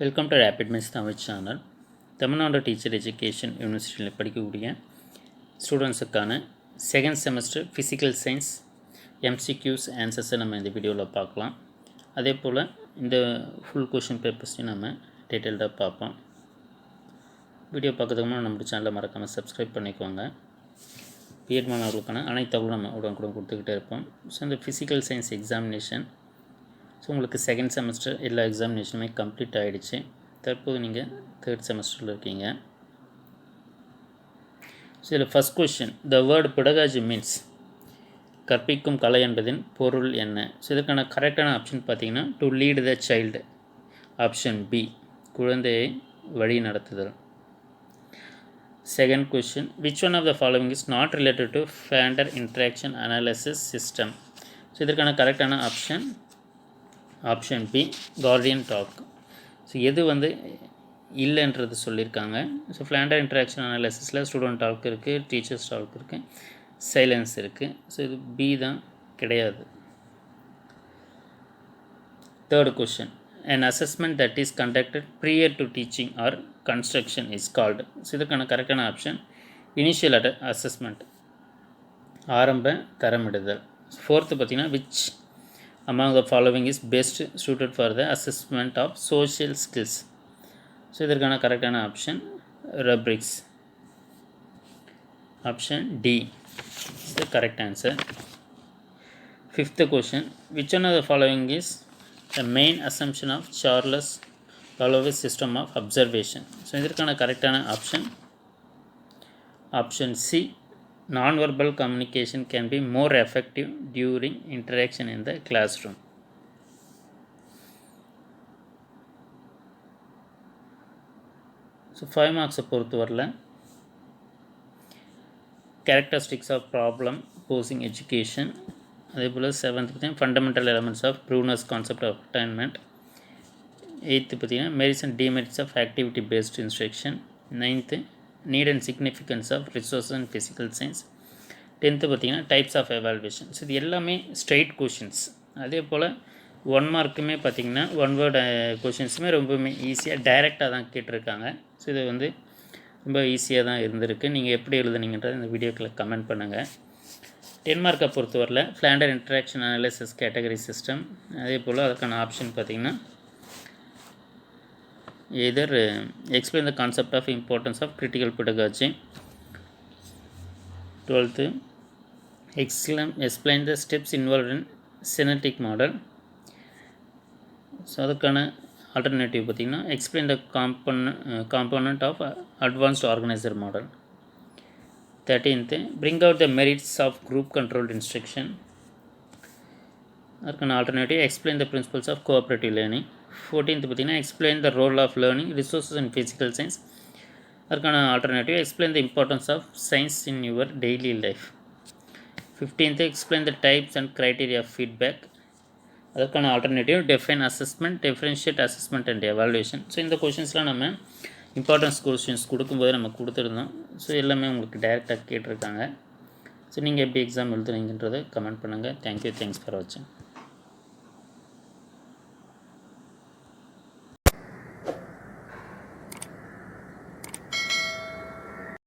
Welcome to rapid miss Tamil channel. Tamil Nadu teacher education யூனிவர்சிட்டியில் படிக்கக்கூடிய ஸ்டூடெண்ட்ஸுக்கான second semester physical science MCQs ஆன்சர்ஸை நம்ம இந்த வீடியோவில் பார்க்கலாம். அதே போல் இந்த ஃபுல் கொஷின் பேப்பர்ஸையும் நம்ம டீட்டெயில்டாக பார்ப்போம். வீடியோ பார்க்கறதுக்கு முன்னாடி நம்ம சேனலை மறக்காமல் சப்ஸ்கிரைப் பண்ணிக்கோங்க. பிஎட் மாணவர்களுக்கான அனைத்து தகவலும் நம்ம உடனுக்குடன் கொடுத்துக்கிட்டே இருப்போம். ஸோ இந்த ஃபிசிக்கல் சயின்ஸ் எக்ஸாமினேஷன் உங்களுக்கு செகண்ட் செமஸ்டர் எல்லா எக்ஸாமினேஷனுமே கம்ப்ளீட் ஆகிடுச்சு. தற்போது நீங்கள் தேர்ட் செமஸ்டரில் இருக்கீங்க. ஸோ இதில் ஃபஸ்ட் கொஷின், த வேர்டு பெடகாஜி மீன்ஸ் கற்பிக்கும் கலை என்பதின் பொருள் என்ன? ஸோ இதற்கான கரெக்டான ஆப்ஷன் பார்த்தீங்கன்னா to lead the child. Option B, குழந்தையை வழி நடத்துதல். Second question, which one of the following is not related to Flanders interaction analysis system? So இதற்கான கரெக்டான option B, guardian talk. So எது இல்லைன்றது சொல்லியிருக்காங்க. ஸோ ஃப்ளாண்டர் இன்ட்ராக்ஷன் அனாலிசிஸில் ஸ்டூடெண்ட் டாக் இருக்குது, டீச்சர்ஸ் டாக் இருக்குது, சைலன்ஸ் இருக்குது. ஸோ இது பி தான் கிடையாது. Third question, an assessment that is conducted prior to teaching or construction is called. So இதுக்கான கரெக்டான ஆப்ஷன் இனிஷியல் அசஸ்மெண்ட், ஆரம்ப தரமிடுதல். ஃபோர்த்து பார்த்தீங்கன்னா which among the following is best suited for the assessment of social skills? So இதற்கான கரெக்டான option rubrics. Option D is the correct answer. Fifth question, which one of the following is the main assumption of Charles Galois system of observation? So இதற்கான கரெக்டான option C, non-verbal communication can be more effective during interaction in the classroom. So 5 marks பொறுத்தவரையில் characteristics of problem posing education. அதே போல் 7th பார்த்தீங்கன்னா fundamental elements of Bruner's concept of attainment. 8th பார்த்தீங்கன்னா merits and demerits of activity based instruction. 9th need and significance of resources and physical science. 10th பார்த்தீங்கன்னா types of எவால்வேஷன்ஸ். இது எல்லாமே straight questions. அதே போல் 1 மார்க்குமே பார்த்தீங்கன்னா 1 word கொஷின்ஸுமே ரொம்பவுமே ஈஸியாக டைரெக்டாக தான் கேட்டிருக்காங்க. ஸோ இது ரொம்ப ஈஸியாக தான் இருந்திருக்கு. நீங்கள் எப்படி எழுதுனீங்கன்றது இந்த வீடியோக்கில் கமெண்ட் பண்ணுங்கள். 10 மார்க்கை பொறுத்தவரையில் Flanders interaction analysis category system. அதே போல் அதுக்கான ஆப்ஷன் பார்த்தீங்கன்னா either explain the concept of importance of critical pedagogy. 12th explain the steps involved in synthetic model. So அதுக்கான ஆல்டர்னேட்டிவ் பார்த்திங்கன்னா explain the component of advanced organiser model. 13th bring out the merits of group controlled instruction. அதுக்கான alternative explain the principles of cooperative learning. 14th பார்த்திங்கன்னா explain the role of learning resources and physical science. அதுக்கான alternative explain the importance of science in your daily life. 15th explain the types and criteria of feedback. அதுக்கான alternative define assessment, differentiate assessment and evaluation. So இந்த கொஷின்ஸ்லாம் நம்ம importance questions கொடுக்கும்போது நம்ம கொடுத்துருந்தோம். So எல்லாமே உங்களுக்கு டைரெக்டாக கேட்டிருக்காங்க. ஸோ நீங்கள் எப்படி எக்ஸாம் எழுதுறீங்கன்றதை கமெண்ட் பண்ணுங்கள். தேங்க்யூ, தேங்க்ஸ் ஃபார் வாட்சிங்.